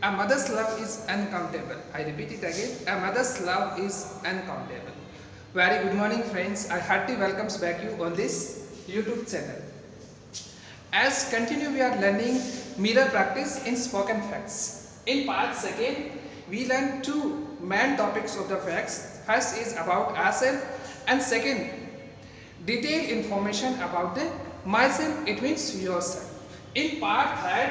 A mother's love is uncountable. I repeat it again. A mother's love is uncountable. Very good morning, friends. I heartily welcomes back you on this YouTube channel. As continue, we are learning mirror practice in spoken facts. In part second, we learn two main topics of the facts. First is about ourselves, and second, detailed information about the myself. It means yourself. In part third,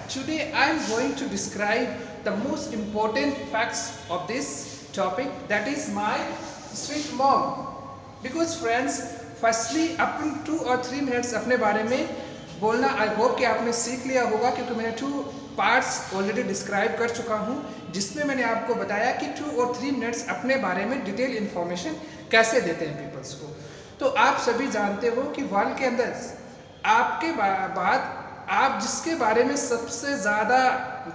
today I am going to describe the most important facts of this topic, that is my sweet mom. Because friends, firstly अपन 2 और 3 minutes अपने बारे में बोलना आई hope कि आपने सीख लिया होगा, क्योंकि मैंने 2 पार्ट्स ऑलरेडी डिस्क्राइब कर चुका हूँ, जिसमें मैंने आपको बताया कि 2 और 3 मिनट्स अपने बारे में डिटेल इन्फॉर्मेशन कैसे देते हैं पीपल्स को। तो आप सभी जानते हो कि वर्ल्ड के अंदर आपके बाद आप जिसके बारे में सबसे ज़्यादा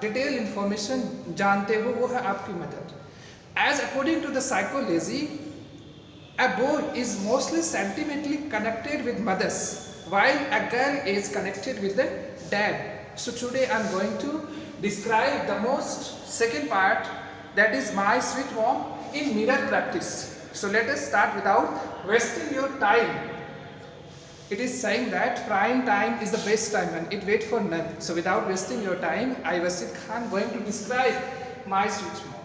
डिटेल इन्फॉर्मेशन जानते हो वो है आपकी mother. As according to the psychology, a boy is mostly sentimentally connected with mothers, while a girl is connected with the dad. So today I am going to describe the most second part, that is my sweet mom in mirror practice. So let us start without wasting your time. It is saying that prime time is the best time and it waits for none. So without wasting your time, I Wasit Khan going to describe my sweet mom.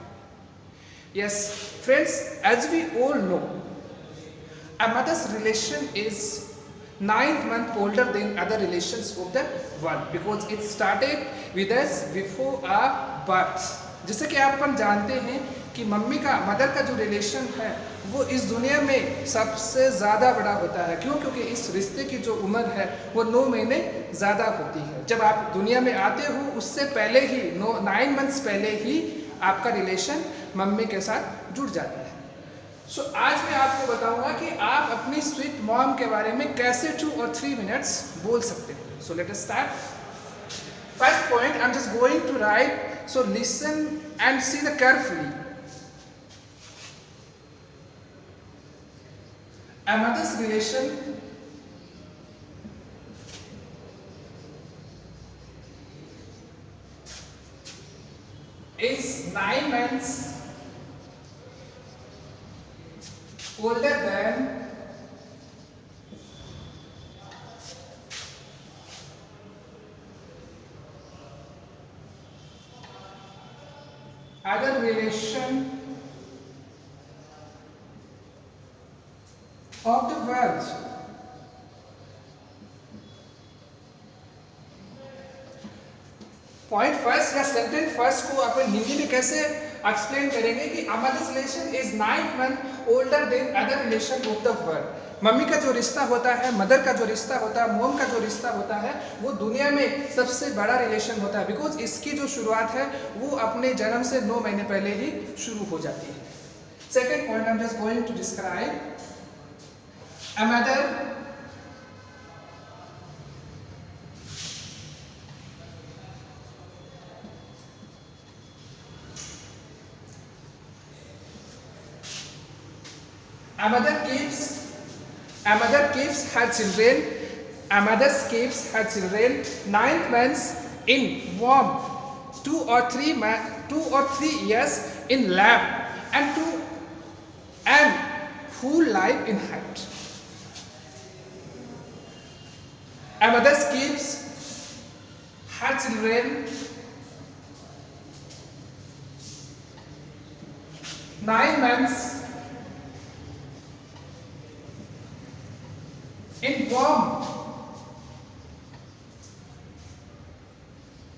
Yes, friends, as we all know, a mother's relation is 9 months older than other relations of the world, because it started with us before our birth. जैसे कि आप अपन जानते हैं कि mother का जो relation है वो इस दुनिया में सबसे ज़्यादा बड़ा होता है। क्यों? क्योंकि इस रिश्ते की जो उम्र है वो 9 महीने ज़्यादा होती है। जब आप दुनिया में आते हो उससे पहले ही 9 मंथ्स पहले ही आपका रिलेशन मम्मी के साथ जुड़ जाता है। सो आज मैं आपको बताऊंगा कि आप अपनी स्वीट मॉम के बारे में कैसे 2 और 3 मिनट्स बोल सकते हो। So let us start. First point, I am just going to write, so listen and see the carefully. A mother's relation is 9 months older than other relation of the world. Point first या sentence first को अपन हिंदी में कैसे explain करेंगे कि a mother's relation is 9 months older than other relation of the world. Mummy का जो रिश्ता होता है, मदर का जो रिश्ता होता है, मोम का जो रिश्ता होता है, वो दुनिया में सबसे बड़ा रिलेशन होता है, बिकॉज इसकी जो शुरुआत है वो अपने जन्म से 9 महीने पहले ही शुरू हो जाती है। Second point, I am just going to describe a mother keeps her children. A mother keeps her children 9 months in womb, 2 or 3 years in lab, and full life in heart. A mother keeps her children 9 months in womb,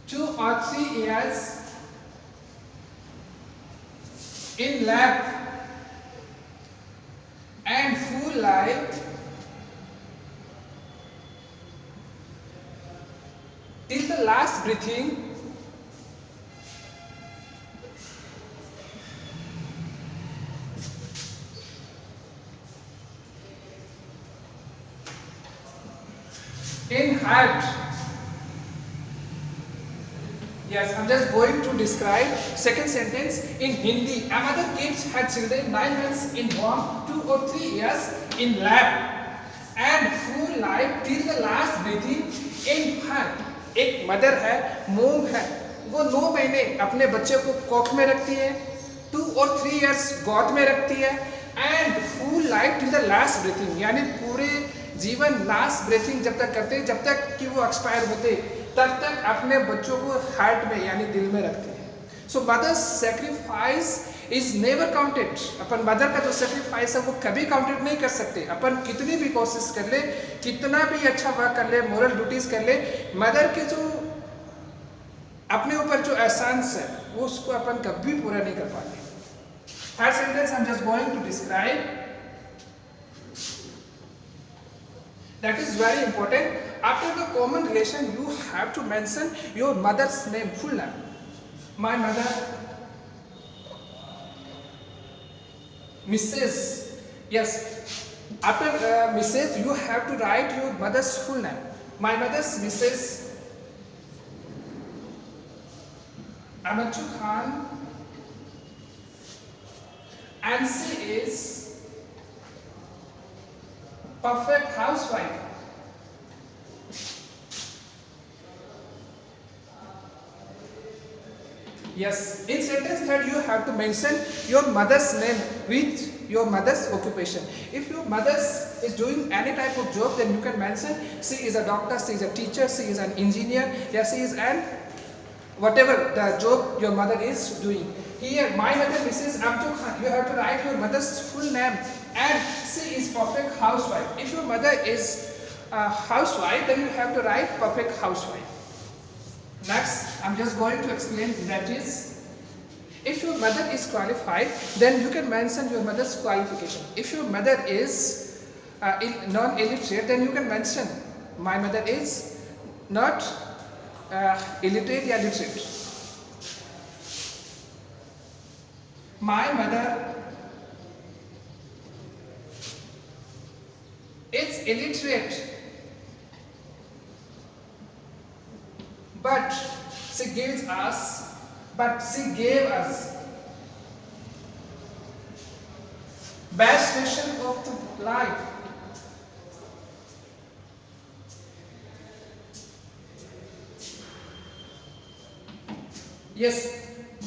2 or 3 years in lab, and full life till the last breathing in heart. Yes, I'm just going to describe second sentence in Hindi. A mother keeps her children 9 months in womb, 2 or 3 years in lab, and full life till the last breathing in her. एक mother है, मोम है, वो 9 महीने अपने बच्चे को कोख में रखती है, 2 और 3 इयर्स गोद में रखती है, and full life till the last breathing, यानी पूरे जीवन लास्ट ब्रीथिंग जब तक करते, जब तक कि वो एक्सपायर होते, तब तक अपने बच्चों को हार्ट में यानी दिल में रखते हैं। So mother's sacrifice is never counted. अपन मदर का जो सेक्रीफाइस है वो कभी काउंटेड नहीं कर सकते। अपन कितनी भी कोशिश कर ले, कितना भी अच्छा वर्क कर ले, मोरल ड्यूटीज कर ले, मदर के जो अपने ऊपर जो एहसान्स है वो उसको अपन कभी पूरा नहीं कर पाते। Third sentence I am just going to describe, that is very important. After the common relation you have to mention your mother's name, full name. My mother, Mrs. Yes, after Mrs. you have to write your mother's full name. My mother's Mrs. Amanchu Khan, and she is perfect housewife. Yes, in sentence third you have to mention your mother's name with your mother's occupation. If your mother is doing any type of job, then you can mention she is a doctor, she is a teacher, she is an engineer, yeah, she is an whatever the job your mother is doing. Here, my mother Mrs. Amtu Khan, you have to write your mother's full name, and she is perfect housewife. If your mother is a housewife, then you have to write perfect housewife. Next, I'm just going to explain, that is, if your mother is qualified, then you can mention your mother's qualification. If your mother is non-illiterate, then you can mention my mother is not illiterate or literate. My mother is illiterate, but she gave us best lesson of the life. Yes,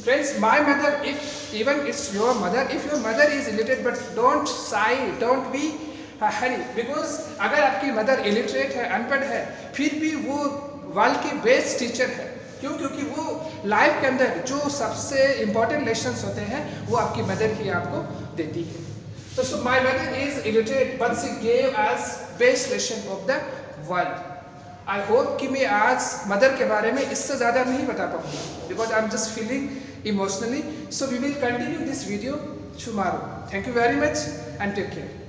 friends, my mother, if even it's your mother, if your mother is illiterate, but don't shy, don't be hurry, because अगर आपकी mother illiterate है, अनपढ़ है, फिर भी वो world की best teacher है। क्यों? क्योंकि वो लाइफ के अंदर जो सबसे इम्पोर्टेंट लेसन्स होते हैं वो आपकी मदर ही आपको देती है। तो so my mother is illiterate but she gave us best lesson of the world. I hope कि मैं आज मदर के बारे में इससे ज़्यादा नहीं बता पाऊँगा, because I am just feeling emotionally. So we will continue this video tomorrow. Thank you very much and take care.